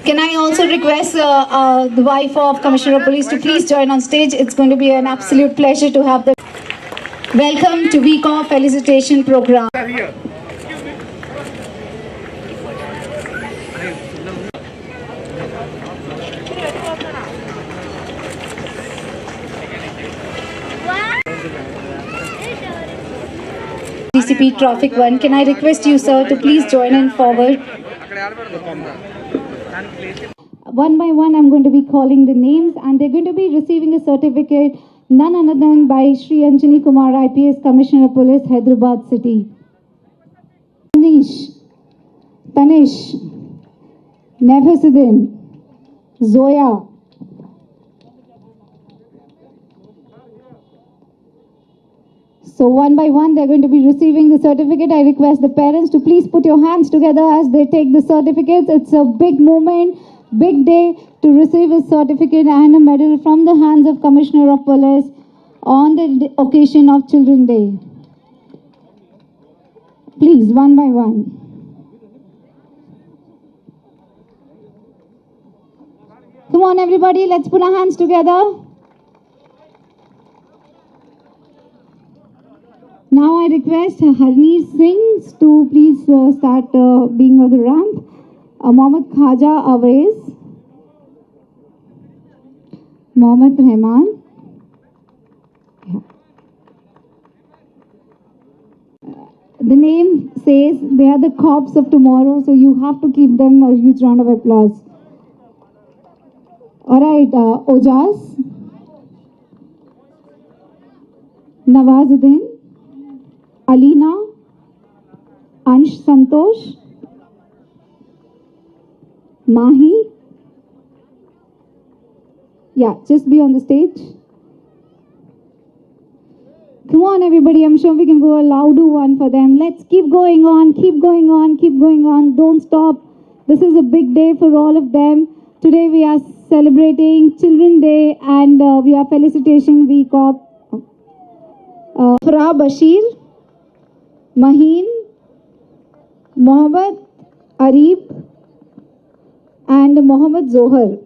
Can I also request the wife of Commissioner of Police to please join on stage? It's going to be an absolute pleasure to have them. Welcome to Week Off Felicitation Program. DCP Traffic 1. Can I request you, sir, to please join in forward? One by one, I'm going to be calling the names, and they're going to be receiving a certificate, none other than by Shri Anjani Kumar, IPS Commissioner of Police, Hyderabad City. Tanish, Nevasidin, Zoya, so one by one, they're going to be receiving the certificate. I request the parents to please put your hands together as they take the certificates. It's a big moment, big day to receive a certificate and a medal from the hands of Commissioner of Police on the occasion of Children's Day. Please, one by one. Come on, everybody, let's put our hands together. Now I request Harneet Singh to please start being on the ramp. Mohammad Khaja Awais, Mohammad Rahman. The name says they are the cops of tomorrow, so you have to give them a huge round of applause. All right, Ojaz, Nawazuddin, Alina, Ansh Santosh, Mahi. Yeah, just be on the stage. Come on, everybody. I'm sure we can go a louder one for them. Let's keep going on, keep going on, keep going on. Don't stop. This is a big day for all of them. Today we are celebrating Children's Day and we are felicitating Week of Farah Bashir, Maheen, Mohammad Arif, and Mohammad Zohar.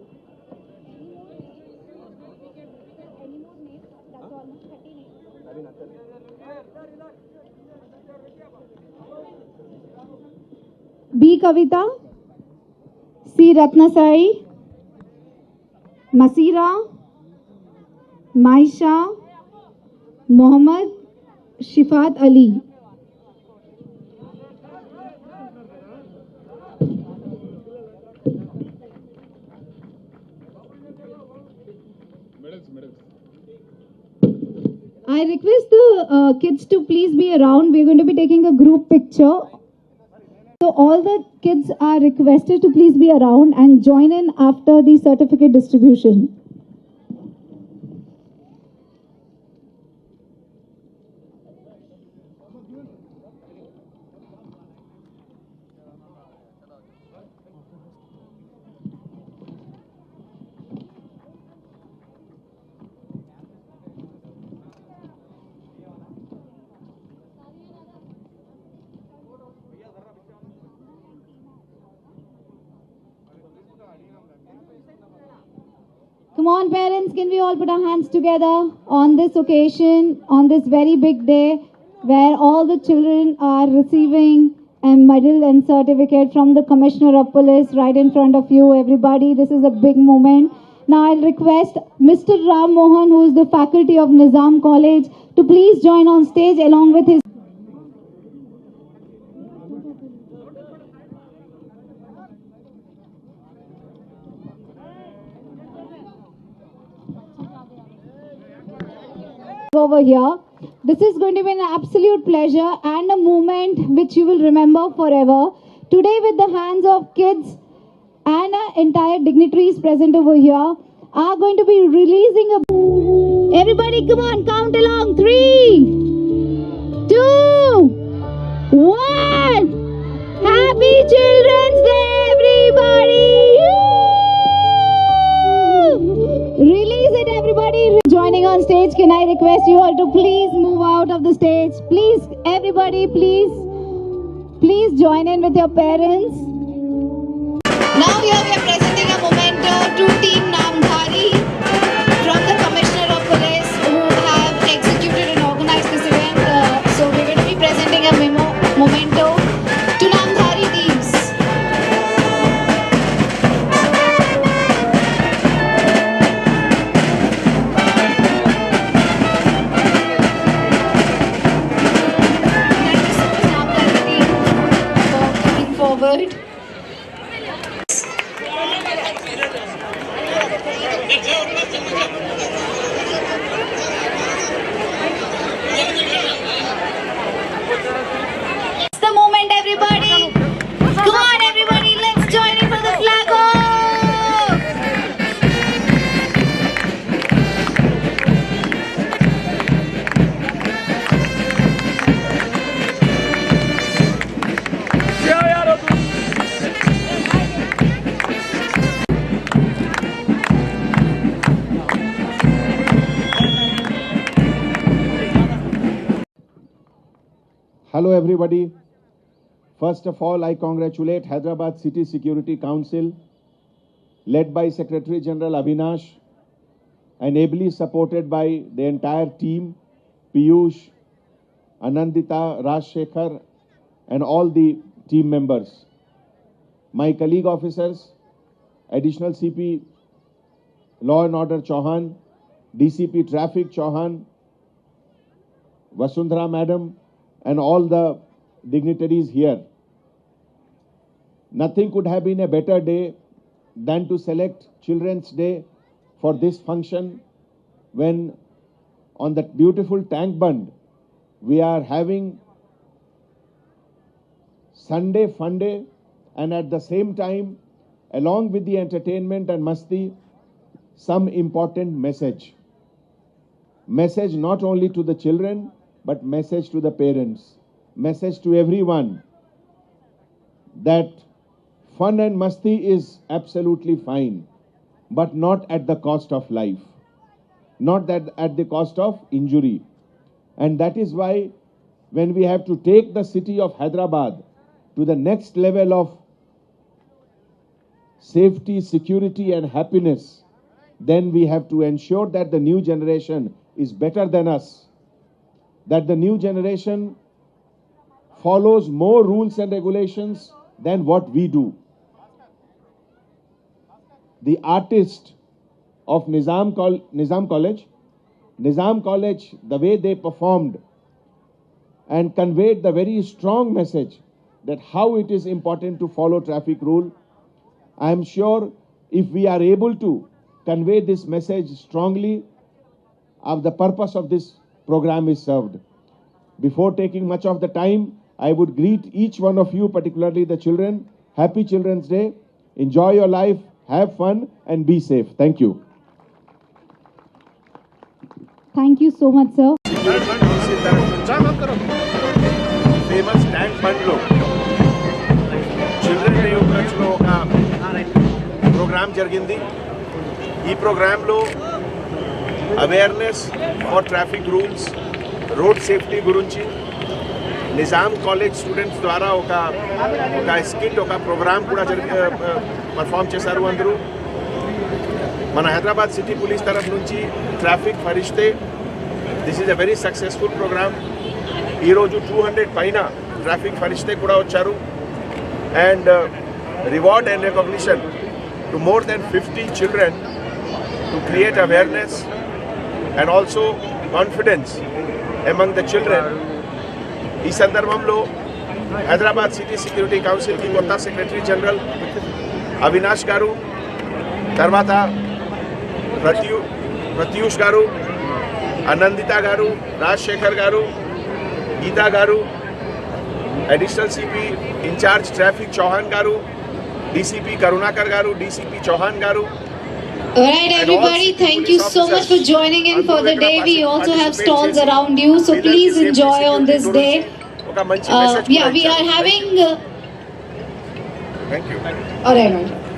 B. Kavita, C. Ratnasai, Masira, Maisha, Mohammad Shifat Ali. I request the kids to please be around. We're going to be taking a group picture. So all the kids are requested to please be around and join in after the certificate distribution. Come on, parents, can we all put our hands together on this occasion, on this very big day, where all the children are receiving a medal and certificate from the Commissioner of Police right in front of you, everybody. This is a big moment. Now I'll request Mr. Ram Mohan, who is the faculty of Nizam College, to please join on stage along with his over here. This is going to be an absolute pleasure and a moment which you will remember forever. Today, with the hands of kids and entire dignitaries present over here, are going to be releasing a... Everybody come on, count along. 3, 2, 1. Happy Children's Day, everybody! Release it, everybody. Joining on stage, can I request you all to please move out of the stage? Please, everybody, please join in with your parents. Now here we are presenting a memento to Team Namdhari from the Commissioner of Police who have executed and organized this event. So we're going to be presenting a memento to Namdhari teams. Forward. It's the moment, everybody. Come on, everybody. Let's join in for the flag off. Hello everybody. First of all, I congratulate Hyderabad City Security Council, led by Secretary General Avinash and ably supported by the entire team, Piyush, Anandita, Rajshekhar and all the team members. My colleague officers, Additional CP Law and Order Chauhan, DCP Traffic Chauhan, Vasundhara Madam, and all the dignitaries here. Nothing could have been a better day than to select Children's Day for this function when on that beautiful tank bund we are having Sunday fun day, and at the same time, along with the entertainment and masti, some important message. Message not only to the children, but message to the parents, message to everyone that fun and masti is absolutely fine, but not at the cost of life, not that at the cost of injury. And that is why when we have to take the city of Hyderabad to the next level of safety, security and happiness, then we have to ensure that the new generation is better than us, that the new generation follows more rules and regulations than what we do. The artist of Nizam College, the way they performed and conveyed the very strong message that how it is important to follow traffic rule. I am sure if we are able to convey this message strongly, the purpose of this program is served. Before taking much of the time, I would greet each one of you, particularly the children. Happy Children's Day. Enjoy your life, have fun and be safe. Thank you. Thank you so much, sir. Famous tank bundle. Children Day उपलक्ष्य లో ఒక programme జరిగింది. ఈ programme లో awareness for traffic rules, road safety గురించి Nizam college students ద్వారా ఒక skit, ఒక ప్రోగ్రామ్ కూడా పర్ఫామ్ చేశారు అందరూ. మన హైదరాబాద్ సిటీ పోలీస్ తరఫు నుంచి traffic Farishte, this is a very successful program. ఈరోజు 200 పైన ట్రాఫిక్ ఫరిష్తే కూడా వచ్చారు. And reward and recognition to more than 50 children to create awareness and also confidence among the children. ఈ సందర్భంలో హైదరాబాద్ సిటీ సెక్యూరిటీ కౌన్సిల్కి కొత్త సెక్రటరీ జనరల్ అవినాష్ గారు, తర్వాత ప్రత్యూష్ గారు, అనందిత గారు, Rajasekhar garu, Geetha garu, additional CP incharge traffic Chauhan garu, DCP Karunakar గారు, డీసీపీ చౌహాన్ గారు, All right, everybody, thank you so much for joining in for the day. We also have stalls around you, so please enjoy on this day. ఒక మంచి message Yeah, we are having. Thank you All right.